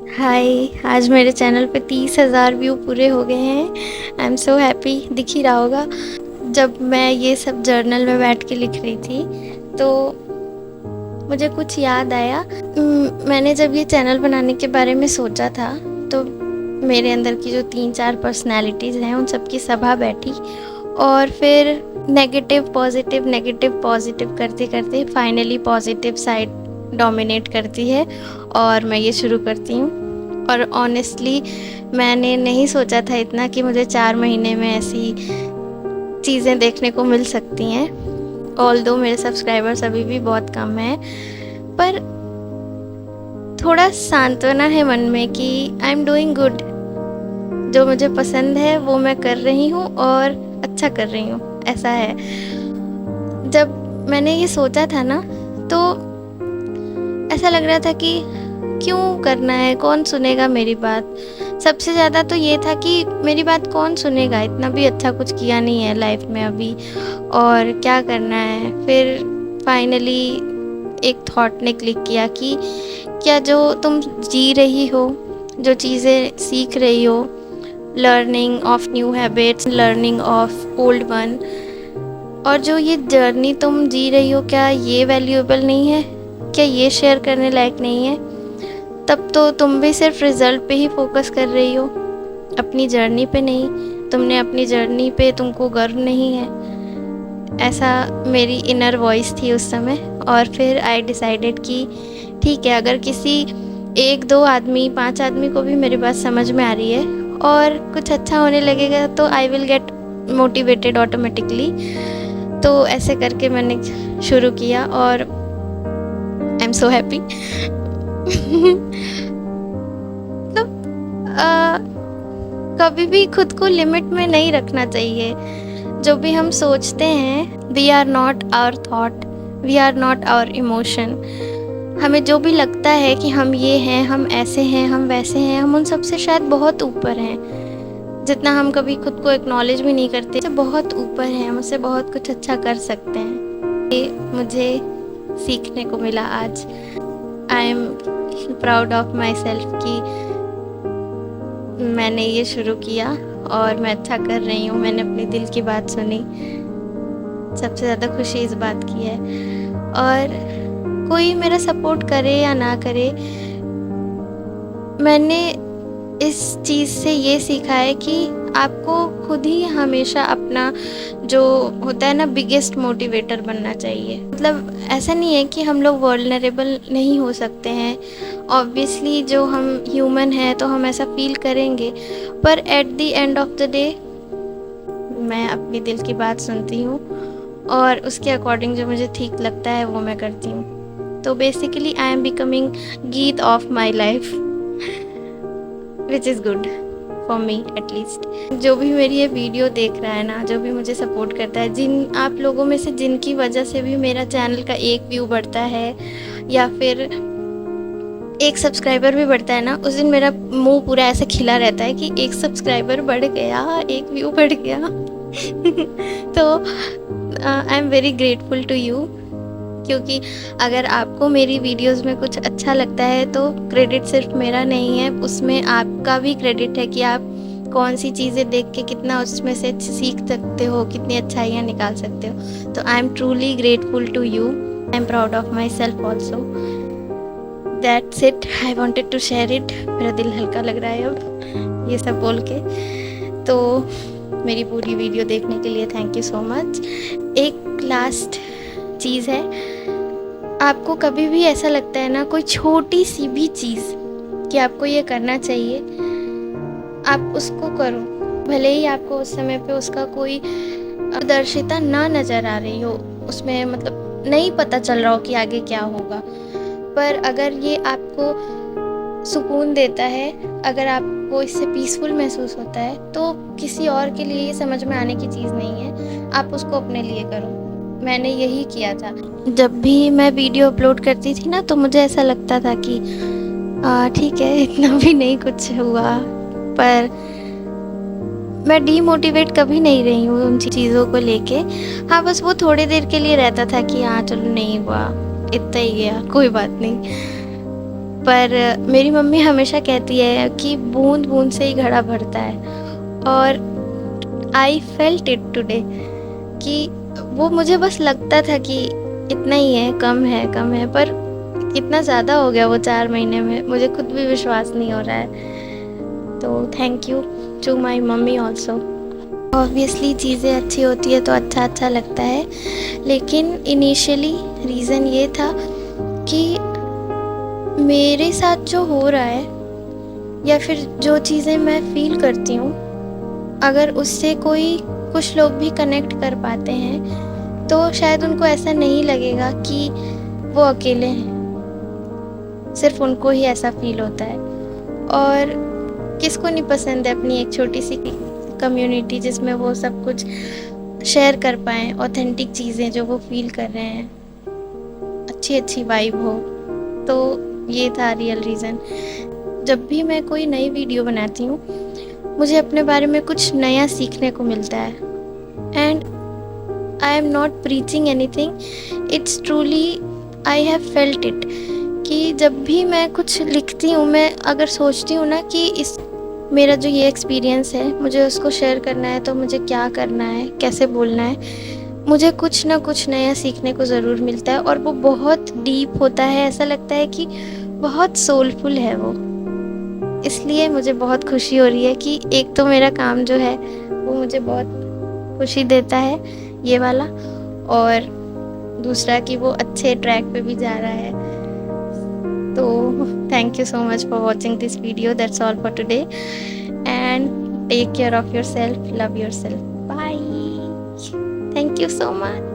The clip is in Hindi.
हाय। आज मेरे चैनल पे 30,000 व्यू पूरे हो गए हैं। I am so happy. दिख ही रहा होगा। जब मैं ये सब जर्नल में बैठ के लिख रही थी तो मुझे कुछ याद आया। मैंने जब ये चैनल बनाने के बारे में सोचा था तो मेरे अंदर की जो 3-4 पर्सनैलिटीज़ हैं उन सब की सभा बैठी और फिर नेगेटिव पॉजिटिव करते करते फाइनली पॉजिटिव साइड डोमिनेट करती है और मैं ये शुरू करती हूँ। और ऑनेस्टली मैंने नहीं सोचा था इतना कि मुझे 4 महीने में ऐसी चीज़ें देखने को मिल सकती हैं। ऑल्दो मेरे सब्सक्राइबर्स अभी भी बहुत कम हैं, पर थोड़ा सांत्वना है मन में कि आई एम डूइंग गुड। जो मुझे पसंद है वो मैं कर रही हूँ और अच्छा कर रही हूँ, ऐसा है। जब मैंने ये सोचा था ना तो ऐसा लग रहा था कि क्यों करना है, कौन सुनेगा मेरी बात। सबसे ज़्यादा तो ये था कि मेरी बात कौन सुनेगा, इतना भी अच्छा कुछ किया नहीं है लाइफ में अभी और क्या करना है। फिर फाइनली एक थॉट ने क्लिक किया कि क्या जो तुम जी रही हो, जो चीज़ें सीख रही हो, learning of new habits, learning of old one, और जो ये जर्नी तुम जी रही हो, क्या ये वैल्यूएबल नहीं है? क्या ये शेयर करने लायक नहीं है? तब तो तुम भी सिर्फ रिज़ल्ट पे ही फोकस कर रही हो, अपनी जर्नी पे नहीं। तुमने अपनी जर्नी पे तुमको गर्व नहीं है, ऐसा मेरी इनर वॉइस थी उस समय। और फिर आई डिसाइडेड कि ठीक है, अगर किसी 1-2 आदमी 5 आदमी को भी मेरी बात समझ में आ रही है और कुछ अच्छा होने लगेगा तो I will get motivated automatically. तो ऐसे करके मैंने शुरू किया और आई एम सो हैप्पी। मतलब कभी भी खुद को लिमिट में नहीं रखना चाहिए। जो भी हम सोचते हैं, we are not our thought, we are not our emotion. हमें जो भी लगता है कि हम ये हैं, हम ऐसे हैं, हम वैसे हैं, हम उन सबसे शायद बहुत ऊपर हैं। जितना हम कभी खुद को एक्नॉलेज भी नहीं करते, तो बहुत ऊपर हैं, हम उससे बहुत कुछ अच्छा कर सकते हैं। ये मुझे सीखने को मिला आज। आई am proud of my self कि मैंने ये शुरू किया और मैं अच्छा कर रही हूँ। मैंने अपने दिल की बात सुनी, सबसे ज़्यादा खुशी इस बात की है। और कोई मेरा सपोर्ट करे या ना करे, मैंने इस चीज़ से ये सीखा है कि आपको खुद ही हमेशा अपना जो होता है ना बिगेस्ट मोटिवेटर बनना चाहिए। मतलब ऐसा नहीं है कि हम लोग वल्नरेबल नहीं हो सकते हैं। ऑब्वियसली जो हम ह्यूमन हैं तो हम ऐसा फील करेंगे, पर at the end of the day मैं अपनी दिल की बात सुनती हूँ और उसके अकॉर्डिंग जो मुझे ठीक लगता है वो मैं करती हूँ। तो बेसिकली आई एम बिकमिंग गीत of my life, which is good for me at least. जो भी मेरी ये वीडियो देख रहा है ना, जो भी मुझे सपोर्ट करता है, जिन आप लोगों में से जिनकी वजह से भी मेरा चैनल का एक व्यू बढ़ता है या फिर एक सब्सक्राइबर भी बढ़ता है ना, उस दिन मेरा मुंह पूरा ऐसे खिला रहता है कि एक सब्सक्राइबर बढ़ गया, एक व्यू बढ़ गया। तो I am very grateful to you, क्योंकि अगर आपको मेरी वीडियोस में कुछ अच्छा लगता है तो क्रेडिट सिर्फ मेरा नहीं है, उसमें आपका भी क्रेडिट है कि आप कौन सी चीज़ें देख के कितना उसमें से सीख सकते हो, कितनी अच्छाइयाँ निकाल सकते हो। तो I am truly grateful to you. I am proud of myself also. That's it, I wanted to share it. मेरा दिल हल्का लग रहा है अब ये सब बोल के। तो मेरी पूरी वीडियो देखने के लिए थैंक यू सो मच। एक लास्ट चीज़ है, आपको कभी भी ऐसा लगता है ना कोई छोटी सी भी चीज़ कि आपको ये करना चाहिए, आप उसको करो। भले ही आपको उस समय पे उसका कोई दर्शिता ना नज़र आ रही हो, उसमें मतलब नहीं पता चल रहा हो कि आगे क्या होगा, पर अगर ये आपको सुकून देता है, अगर आपको इससे पीसफुल महसूस होता है, तो किसी और के लिए ये समझ में आने की चीज़ नहीं है। आप उसको अपने लिए करो। मैंने यही किया था। जब भी मैं वीडियो अपलोड करती थी ना तो मुझे ऐसा लगता था कि ठीक है, इतना भी नहीं कुछ हुआ, पर मैं डीमोटिवेट कभी नहीं रही हूँ उन चीज़ों को लेके। हाँ, बस वो थोड़ी देर के लिए रहता था कि हाँ चलो नहीं हुआ, इतना ही गया, कोई बात नहीं। पर मेरी मम्मी हमेशा कहती है कि बूंद बूंद से ही घड़ा भरता है, और आई फेल्ट इट टुडे कि वो मुझे बस लगता था कि इतना ही है, कम है कम है, पर इतना ज़्यादा हो गया वो 4 महीने में, मुझे खुद भी विश्वास नहीं हो रहा है। तो thank you to my mummy also. Obviously चीज़ें अच्छी होती है तो अच्छा लगता है, लेकिन इनिशियली रीज़न ये था कि मेरे साथ जो हो रहा है या फिर जो चीज़ें मैं फ़ील करती हूँ, अगर उससे कुछ लोग भी कनेक्ट कर पाते हैं तो शायद उनको ऐसा नहीं लगेगा कि वो अकेले हैं, सिर्फ उनको ही ऐसा फ़ील होता है। और किसको नहीं पसंद है अपनी एक छोटी सी कम्युनिटी जिसमें वो सब कुछ शेयर कर पाएँ, ऑथेंटिक चीज़ें जो वो फ़ील कर रहे हैं, अच्छी वाइब हो। तो ये था रियल रीज़न। जब भी मैं कोई नई वीडियो बनाती हूँ, मुझे अपने बारे में कुछ नया सीखने को मिलता है। And I am not preaching anything, it's truly I have felt it कि जब भी मैं कुछ लिखती हूँ, मैं अगर सोचती हूँ ना कि मेरा जो ये एक्सपीरियंस है मुझे उसको शेयर करना है, तो मुझे क्या करना है, कैसे बोलना है, मुझे कुछ ना कुछ नया सीखने को ज़रूर मिलता है। और वो बहुत डीप होता है, ऐसा लगता है कि बहुत सोलफुल है वो। इसलिए मुझे बहुत खुशी हो रही है कि एक तो मेरा काम जो है वो मुझे बहुत खुशी देता है, ये वाला, और दूसरा कि वो अच्छे ट्रैक पे भी जा रहा है। तो thank you so much for watching this video. That's all for today and take care of yourself, love yourself, bye, thank you so much.